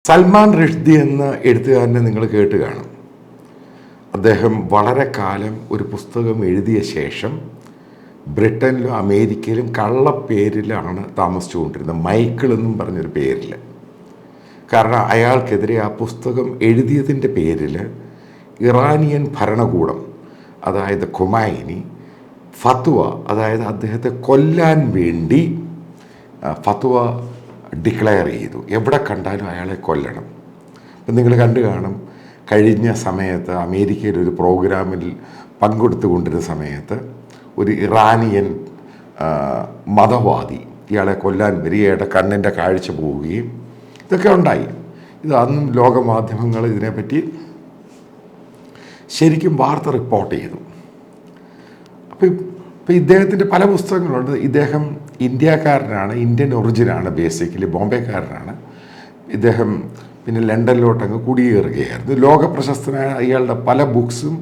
സൽമാൻ റുഷ്ദി എന്ന എഴുത്തുകാരനെ നിങ്ങൾ കേട്ട് കാണും. അദ്ദേഹം വളരെ കാലം ഒരു പുസ്തകം എഴുതിയ ശേഷം ബ്രിട്ടനിലും അമേരിക്കയിലും കള്ളപ്പേരിലാണ് താമസിച്ചുകൊണ്ടിരുന്നത്, മൈക്കിൾ എന്നും പറഞ്ഞൊരു പേരിൽ. കാരണം അയാൾക്കെതിരെ ആ പുസ്തകം എഴുതിയതിൻ്റെ പേരിൽ ഇറാനിയൻ ഭരണകൂടം, അതായത് ഖുമൈനി, ഫത്വ, അതായത് അദ്ദേഹത്തെ കൊല്ലാൻ വേണ്ടി ഫത്വ ഡിക്ലെയർ ചെയ്തു. എവിടെ കണ്ടാലും അയാളെ കൊല്ലണം. അപ്പം നിങ്ങൾ കണ്ടു കാണും, കഴിഞ്ഞ സമയത്ത് അമേരിക്കയിൽ ഒരു പ്രോഗ്രാമിൽ പങ്കെടുത്തുകൊണ്ടിരുന്ന സമയത്ത് ഒരു ഇറാനിയൻ മതവാദി ഇയാളെ കൊല്ലാൻ വരികയുടെ കണ്ണിൻ്റെ കാഴ്ച പോവുകയും ഇതൊക്കെ ഉണ്ടായി. ഇത് അന്നും ലോകമാധ്യമങ്ങൾ ഇതിനെപ്പറ്റി ശരിക്കും വാർത്ത റിപ്പോർട്ട് ചെയ്തു. അപ്പോൾ ഇദ്ദേഹത്തിൻ്റെ പല പുസ്തകങ്ങളുണ്ട്. ഇദ്ദേഹം ഇന്ത്യക്കാരനാണ്, ഇന്ത്യൻ ഒറിജിനാണ്, ബേസിക്കലി ബോംബെക്കാരനാണ്. ഇദ്ദേഹം പിന്നെ ലണ്ടനിലോട്ടങ്ങ് കുടിയേറുകയായിരുന്നു. ലോക പ്രശസ്തനായ ഇയാളുടെ പല ബുക്സും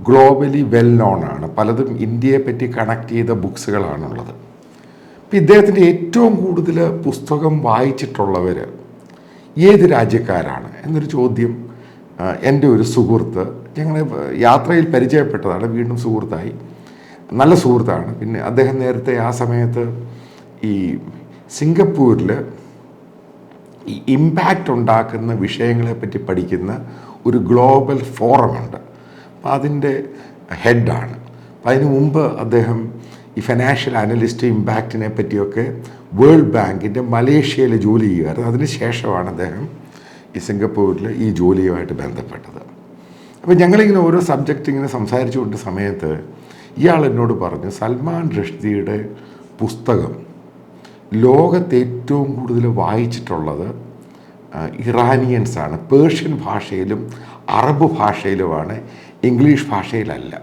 ഗ്ലോബലി വെൽ നോൺ ആണ്. പലതും ഇന്ത്യയെ പറ്റി കണക്ട് ചെയ്ത ബുക്സുകളാണുള്ളത്. ഇപ്പം ഇദ്ദേഹത്തിൻ്റെ ഏറ്റവും കൂടുതൽ പുസ്തകം വായിച്ചിട്ടുള്ളവർ ഏത് രാജ്യക്കാരാണ് എന്നൊരു ചോദ്യം എൻ്റെ ഒരു സുഹൃത്ത്, ഞങ്ങൾ യാത്രയിൽ പരിചയപ്പെട്ടതാണ്, വീണ്ടും സുഹൃത്തായി, നല്ല സുഹൃത്താണ്. പിന്നെ അദ്ദേഹം നേരത്തെ ആ സമയത്ത് ഈ സിംഗപ്പൂരിൽ ഈ ഇമ്പാക്റ്റ് ഉണ്ടാക്കുന്ന വിഷയങ്ങളെപ്പറ്റി പഠിക്കുന്ന ഒരു ഗ്ലോബൽ ഫോറമുണ്ട്. അപ്പോൾ അതിൻ്റെ ഹെഡാണ്. അപ്പം അതിനു മുമ്പ് അദ്ദേഹം ഈ ഫിനാൻഷ്യൽ അനലിസ്റ്റ് ഇമ്പാക്റ്റിനെ പറ്റിയൊക്കെ വേൾഡ് ബാങ്കിൻ്റെ മലേഷ്യയിൽ ജോലി ചെയ്യുമായിരുന്നു. അതിന് ശേഷമാണ് അദ്ദേഹം ഈ സിംഗപ്പൂരിൽ ഈ ജോലിയുമായിട്ട് ബന്ധപ്പെട്ടത്. അപ്പോൾ ഞങ്ങളിങ്ങനെ ഓരോ സബ്ജക്റ്റ് ഇങ്ങനെ സംസാരിച്ചു കൊണ്ട സമയത്ത് ഇയാൾ എന്നോട് പറഞ്ഞു, സൽമാൻ റുഷ്ദിയുടെ പുസ്തകം ലോകത്ത് ഏറ്റവും കൂടുതൽ വായിച്ചിട്ടുള്ളത് ഇറാനിയൻസാണ്. പേർഷ്യൻ ഭാഷയിലും അറബ് ഭാഷയിലുമാണ്, ഇംഗ്ലീഷ് ഭാഷയിലല്ല.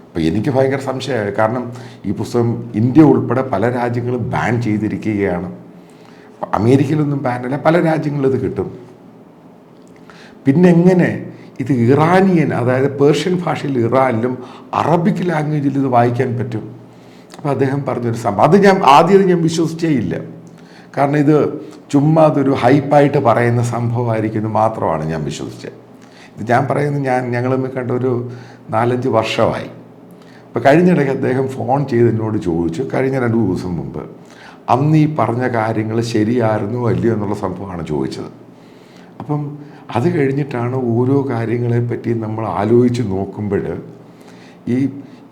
അപ്പോൾ എനിക്ക് ഭയങ്കര സംശയമായി. കാരണം ഈ പുസ്തകം ഇന്ത്യ ഉൾപ്പെടെ പല രാജ്യങ്ങളും ബാൻ ചെയ്തിരിക്കുകയാണ്. അമേരിക്കയിലൊന്നും ബാനല്ല, പല രാജ്യങ്ങളും ഇത് കിട്ടും. പിന്നെ എങ്ങനെ ഇത് ഇറാനിയൻ, അതായത് പേർഷ്യൻ ഭാഷയിൽ ഇറാനിലും അറബിക് ലാംഗ്വേജിൽ ഇത് വായിക്കാൻ പറ്റും? അപ്പോൾ അദ്ദേഹം പറഞ്ഞൊരു സംഭവം, അത് ആദ്യം ഞാൻ വിശ്വസിച്ചേ ഇല്ല. കാരണം ഇത് ചുമ്മാ അതൊരു ഹൈപ്പായിട്ട് പറയുന്ന സംഭവമായിരിക്കുന്നു മാത്രമാണ് ഞാൻ വിശ്വസിച്ചത്. ഇത് ഞാൻ പറയുന്നത് ഞങ്ങൾ കണ്ട ഒരു 4-5 വർഷമായി. അപ്പോൾ കഴിഞ്ഞിടയ്ക്ക് അദ്ദേഹം ഫോൺ ചെയ്ത് എന്നോട് ചോദിച്ചു, കഴിഞ്ഞ 2 ദിവസം മുമ്പ്, അന്ന് ഈ പറഞ്ഞ കാര്യങ്ങൾ ശരിയായിരുന്നോ അല്ലയോ എന്നുള്ള സംഭവമാണ് ചോദിച്ചത്. അപ്പം അത് കഴിഞ്ഞിട്ടാണ് ഓരോ കാര്യങ്ങളെപ്പറ്റി നമ്മൾ ആലോചിച്ച് നോക്കുമ്പോൾ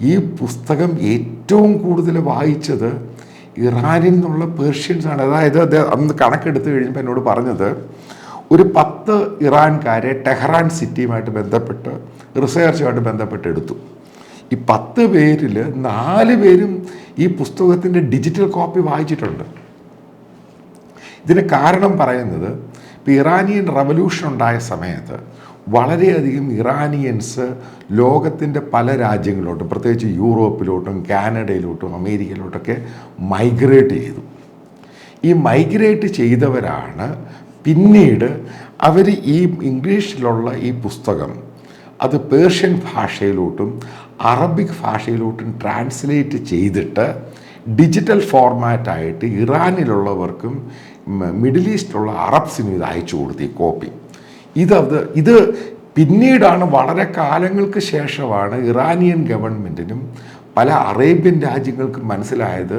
ഈ പുസ്തകം ഏറ്റവും കൂടുതൽ വായിച്ചത് ഇറാനിൽ നിന്നുള്ള പേർഷ്യൻസാണ്. അതായത് അന്ന് കണക്കെടുത്ത് കഴിഞ്ഞപ്പോൾ എന്നോട് പറഞ്ഞത്, ഒരു 10 ഇറാൻകാരെ ടെഹ്റാൻ സിറ്റിയുമായിട്ട് ബന്ധപ്പെട്ട് റിസർച്ചുമായിട്ട് ബന്ധപ്പെട്ട് എടുത്തു. ഈ 10 പേരിൽ 4 പേരും ഈ പുസ്തകത്തിൻ്റെ ഡിജിറ്റൽ കോപ്പി വായിച്ചിട്ടുണ്ട്. ഇതിന് കാരണം പറയുന്നത്, ഇപ്പോൾ ഇറാനിയൻ റവല്യൂഷൻ ഉണ്ടായ സമയത്ത് വളരെയധികം ഇറാനിയൻസ് ലോകത്തിൻ്റെ പല രാജ്യങ്ങളിലോട്ടും, പ്രത്യേകിച്ച് യൂറോപ്പിലോട്ടും കാനഡയിലോട്ടും അമേരിക്കയിലോട്ടൊക്കെ മൈഗ്രേറ്റ് ചെയ്തു. ഈ മൈഗ്രേറ്റ് ചെയ്തവരാണ് പിന്നീട് അവർ ഈ ഇംഗ്ലീഷിലുള്ള ഈ പുസ്തകം അത് പേർഷ്യൻ ഭാഷയിലോട്ടും അറബിക് ഭാഷയിലോട്ടും ട്രാൻസ്ലേറ്റ് ചെയ്തിട്ട് ഡിജിറ്റൽ ഫോർമാറ്റായിട്ട് ഇറാനിലുള്ളവർക്കും മിഡിൽ ഈസ്റ്റിലുള്ള അറബ്സിനും ഇത് അയച്ചു കൊടുത്തു, ഈ കോപ്പി. ഇത് പിന്നീടാണ്, വളരെ കാലങ്ങൾക്ക് ശേഷമാണ് ഇറാനിയൻ ഗവൺമെൻറ്റിനും പല അറേബ്യൻ രാജ്യങ്ങൾക്കും മനസ്സിലായത്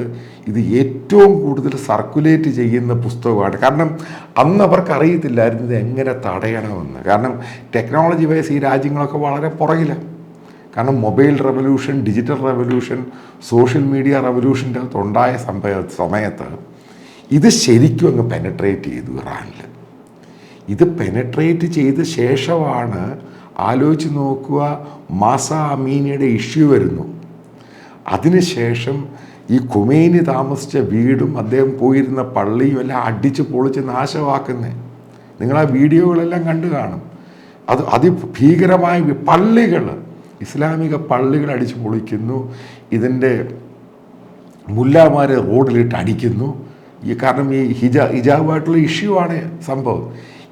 ഇത് ഏറ്റവും കൂടുതൽ സർക്കുലേറ്റ് ചെയ്യുന്ന പുസ്തകമാണ്. കാരണം അന്ന് അവർക്ക് അറിയത്തില്ലായിരുന്നു ഇത് എങ്ങനെ തടയണമെന്ന്. കാരണം ടെക്നോളജി വൈസ് ഈ രാജ്യങ്ങളൊക്കെ വളരെ പുറകിലാണ്. കാരണം mobile revolution, digital revolution, social media റെവല്യൂഷൻ്റെ അകത്തുണ്ടായ സമയത്ത് ഇത് ശരിക്കും അങ്ങ് പെനട്രേറ്റ് ചെയ്തു ഇറാനിൽ. ഇത് പെനട്രേറ്റ് ചെയ്ത ശേഷമാണ്, ആലോചിച്ച് നോക്കുക, മാസ അമീനിയുടെ ഇഷ്യൂ വരുന്നു. അതിനുശേഷം ഈ ഖുമൈനി താമസിച്ച വീടും അദ്ദേഹം പോയിരുന്ന പള്ളിയും എല്ലാം അടിച്ച് പൊളിച്ച് നാശമാക്കുന്നേ. നിങ്ങൾ ആ വീഡിയോകളെല്ലാം കണ്ടു കാണും. അത് അതിഭീകരമായ പള്ളികൾ, ഇസ്ലാമിക പള്ളികൾ അടിച്ച് പൊളിക്കുന്നു. ഇതിൻ്റെ മുല്ലാമാരെ റോഡിലിട്ട് അടിക്കുന്നു. കാരണം ഈ ഹിജാബായിട്ടുള്ള ഇഷ്യൂ ആണ് സംഭവം.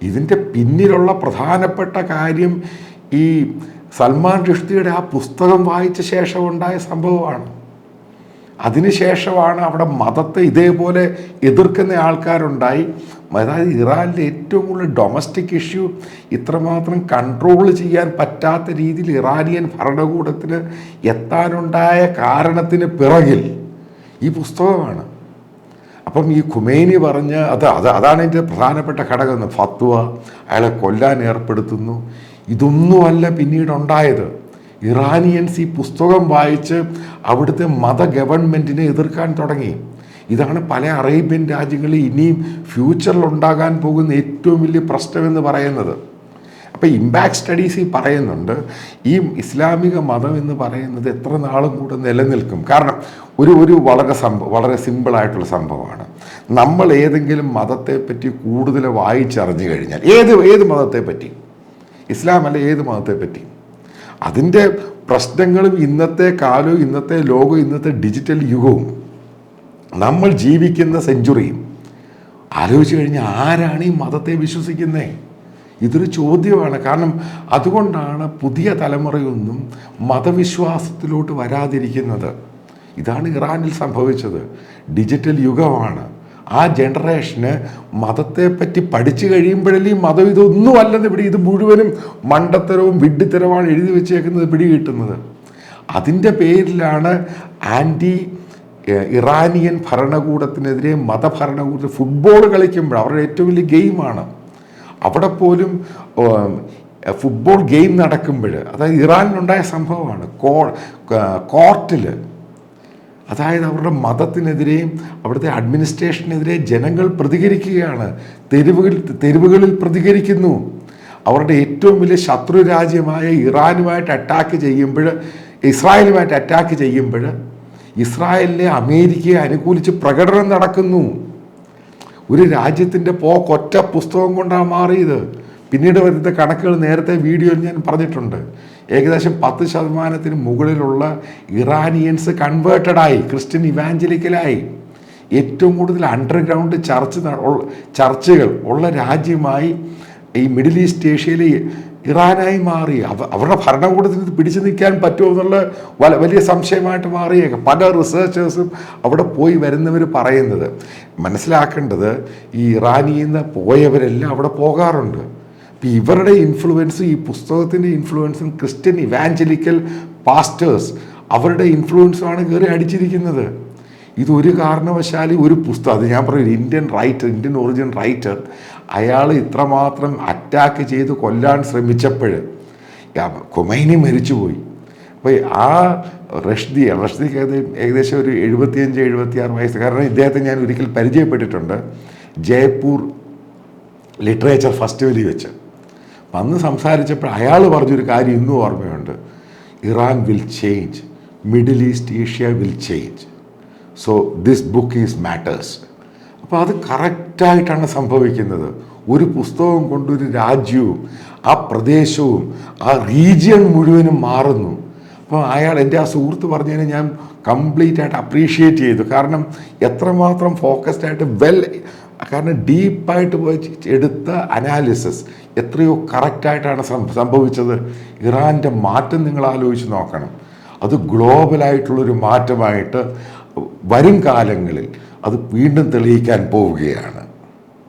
ഇതിൻ്റെ പിന്നിലുള്ള പ്രധാനപ്പെട്ട കാര്യം ഈ സൽമാൻ റുഷ്ദിയുടെ ആ പുസ്തകം വായിച്ച ശേഷം ഉണ്ടായ സംഭവമാണ്. അതിനുശേഷമാണ് അവിടെ മതത്തെ ഇതേപോലെ എതിർക്കുന്ന ആൾക്കാരുണ്ടായി. അതായത് ഇറാനിലെ ഏറ്റവും കൂടുതൽ ഡൊമസ്റ്റിക് ഇഷ്യൂ ഇത്രമാത്രം കൺട്രോൾ ചെയ്യാൻ പറ്റാത്ത രീതിയിൽ ഇറാനിയൻ ഭരണകൂടത്തിന് എത്താനുണ്ടായ കാരണത്തിന് പിറകിൽ ഈ പുസ്തകമാണ്. അപ്പം ഈ ഖുമൈനി പറഞ്ഞ അതാണ് ഇതിൻ്റെ പ്രധാനപ്പെട്ട ഘടകം. ഫത്വ, അയാളെ കൊല്ലാൻ ഏർപ്പെടുത്തുന്നു. ഇതൊന്നുമല്ല പിന്നീടുണ്ടായത്. ഇറാനിയൻസ് ഈ പുസ്തകം വായിച്ച് അവിടുത്തെ മത ഗവൺമെൻറ്റിനെ എതിർക്കാൻ തുടങ്ങി. ഇതാണ് പല അറേബ്യൻ രാജ്യങ്ങളിൽ ഇനിയും ഫ്യൂച്ചറിൽ ഉണ്ടാകാൻ പോകുന്ന ഏറ്റവും വലിയ പ്രശ്നമെന്ന് പറയുന്നത്. അപ്പോൾ ഇമ്പാക്ട് സ്റ്റഡീസ് ഈ പറയുന്നുണ്ട്, ഈ ഇസ്ലാമിക മതം എന്ന് പറയുന്നത് എത്ര നാളും കൂടെ നിലനിൽക്കും. കാരണം ഒരു വളരെ സിമ്പിളായിട്ടുള്ള സംഭവമാണ്. നമ്മൾ ഏതെങ്കിലും മതത്തെപ്പറ്റി കൂടുതൽ വായിച്ചറിഞ്ഞു കഴിഞ്ഞാൽ, ഏത് മതത്തെപ്പറ്റി, ഇസ്ലാം അല്ല ഏത് മതത്തെപ്പറ്റി, അതിൻ്റെ പ്രശ്നങ്ങളും ഇന്നത്തെ കാലവും ഇന്നത്തെ ലോകവും ഇന്നത്തെ ഡിജിറ്റൽ യുഗവും നമ്മൾ ജീവിക്കുന്ന സെഞ്ചുറിയും ആലോചിച്ച് കഴിഞ്ഞാൽ ആരാണ് ഈ മതത്തെ വിശ്വസിക്കുന്നത്? ഇതൊരു ചോദ്യമാണ്. കാരണം അതുകൊണ്ടാണ് പുതിയ തലമുറയൊന്നും മതവിശ്വാസത്തിലോട്ട് വരാതിരിക്കുന്നത്. ഇതാണ് ഇറാനിൽ സംഭവിച്ചത്. ഡിജിറ്റൽ യുഗമാണ്. ആ ജനറേഷന് മതത്തെപ്പറ്റി പഠിച്ചു കഴിയുമ്പോഴല്ലേ ഈ മതം ഇതൊന്നും അല്ലെന്ന് ഇത് മുഴുവനും മണ്ടത്തരവും വിഡ്ഢിത്തരവുമാണ് എഴുതി വെച്ചേക്കുന്നത് പിടികിട്ടുന്നത്. അതിൻ്റെ പേരിലാണ് ഇറാനിയൻ ഭരണകൂടത്തിനെതിരെ മതഭരണകൂടത്തിൽ ഫുട്ബോൾ കളിക്കുമ്പോൾ അവരുടെ ഏറ്റവും വലിയ ഗെയിമാണ്. അവിടെ പോലും ഫുട്ബോൾ ഗെയിം നടക്കുമ്പോൾ, അതായത് ഇറാനിലുണ്ടായ സംഭവമാണ്, കോർട്ടിൽ, അതായത് അവരുടെ മതത്തിനെതിരെയും അവിടുത്തെ അഡ്മിനിസ്ട്രേഷനെതിരെ ജനങ്ങൾ പ്രതികരിക്കുകയാണ്. തെരുവുകളിൽ പ്രതികരിക്കുന്നു. അവരുടെ ഏറ്റവും വലിയ ശത്രു രാജ്യമായ ഇസ്രായേലുമായിട്ട് അറ്റാക്ക് ചെയ്യുമ്പോൾ ഇസ്രായേലിനെ അമേരിക്കയെ അനുകൂലിച്ച് പ്രകടനം നടക്കുന്നു. ഒരു രാജ്യത്തിൻ്റെ ഒറ്റ പുസ്തകം കൊണ്ടാണ് മാറിയത്. പിന്നീട് വരുന്ന കണക്കുകൾ നേരത്തെ വീഡിയോയിൽ ഞാൻ പറഞ്ഞിട്ടുണ്ട്. ഏകദേശം 10% മുകളിലുള്ള ഇറാനിയൻസ് കൺവേർട്ടഡായി, ക്രിസ്ത്യൻ ഇവാഞ്ചലിക്കലായി. ഏറ്റവും കൂടുതൽ അണ്ടർഗ്രൗണ്ട് ചർച്ചുകൾ ഉള്ള രാജ്യമായി ഈ മിഡിൽ ഈസ്റ്റ് ഏഷ്യയിലെ ഇറാനായി മാറി. അവരുടെ ഭരണകൂടത്തിന് ഇത് പിടിച്ചു നിൽക്കാൻ പറ്റുമോ എന്നുള്ള വലിയ സംശയമായിട്ട് മാറിയേക്കാം. പല റിസർച്ചേഴ്സും അവിടെ പോയി വരുന്നവർ പറയുന്നത്. മനസ്സിലാക്കേണ്ടത്, ഈ ഇറാനിൽ നിന്ന് പോയവരെല്ലാം അവിടെ പോകാറുണ്ട്. അപ്പം ഇവരുടെ ഇൻഫ്ലുവൻസ്, ഈ പുസ്തകത്തിൻ്റെ ഇൻഫ്ലുവൻസും ക്രിസ്ത്യൻ ഇവാഞ്ചലിക്കൽ പാസ്റ്റേഴ്സ് അവരുടെ ഇൻഫ്ലുവൻസുമാണ് കയറി അടിച്ചിരിക്കുന്നത്. ഇതൊരു കാരണവശാലും ഒരു പുസ്തകം, അത് ഞാൻ പറയും, ഇന്ത്യൻ ഒറിജിൻ റൈറ്റർ, അയാൾ ഇത്രമാത്രം അറ്റാക്ക് ചെയ്ത് കൊല്ലാൻ ശ്രമിച്ചപ്പോൾ ഖുമൈനി മരിച്ചുപോയി. അപ്പോൾ ആ റഷ്ദിക്ക് ഏകദേശം ഒരു 75-76 വയസ്സ്. കാരണം ഇദ്ദേഹത്തെ ഞാൻ ഒരിക്കൽ പരിചയപ്പെട്ടിട്ടുണ്ട് ജയ്പൂർ ലിറ്ററേച്ചർ ഫെസ്റ്റിവലിൽ വെച്ച്. അപ്പം അന്ന് സംസാരിച്ചപ്പോൾ അയാൾ പറഞ്ഞൊരു കാര്യം ഇന്നും ഓർമ്മയുണ്ട്: Iran will change, middle east Asia will change, so this book is matters. അപ്പോൾ അത് കറക്റ്റായിട്ടാണ് സംഭവിക്കുന്നത്. ഒരു പുസ്തകം കൊണ്ടൊരു രാജ്യവും ആ പ്രദേശവും ആ റീജിയൻ മുഴുവനും മാറുന്നു. അപ്പോൾ എൻ്റെ ആ സുഹൃത്ത് പറഞ്ഞതിനെ ഞാൻ കംപ്ലീറ്റ് ആയിട്ട് അപ്രീഷിയേറ്റ് ചെയ്തു. കാരണം എത്രമാത്രം ഫോക്കസ്ഡ് ആയിട്ട് കാരണം ഡീപ്പായിട്ട് പോയി എടുത്ത അനാലിസിസ് എത്രയോ കറക്റ്റായിട്ടാണ് സംഭവിച്ചത്. ഇറാൻ്റെ മാറ്റം നിങ്ങൾ ആലോചിച്ച് നോക്കണം. അത് ഗ്ലോബലായിട്ടുള്ളൊരു മാറ്റമായിട്ട് വരും കാലങ്ങളിൽ അത് വീണ്ടും തെളിയിക്കാൻ പോവുകയാണ്.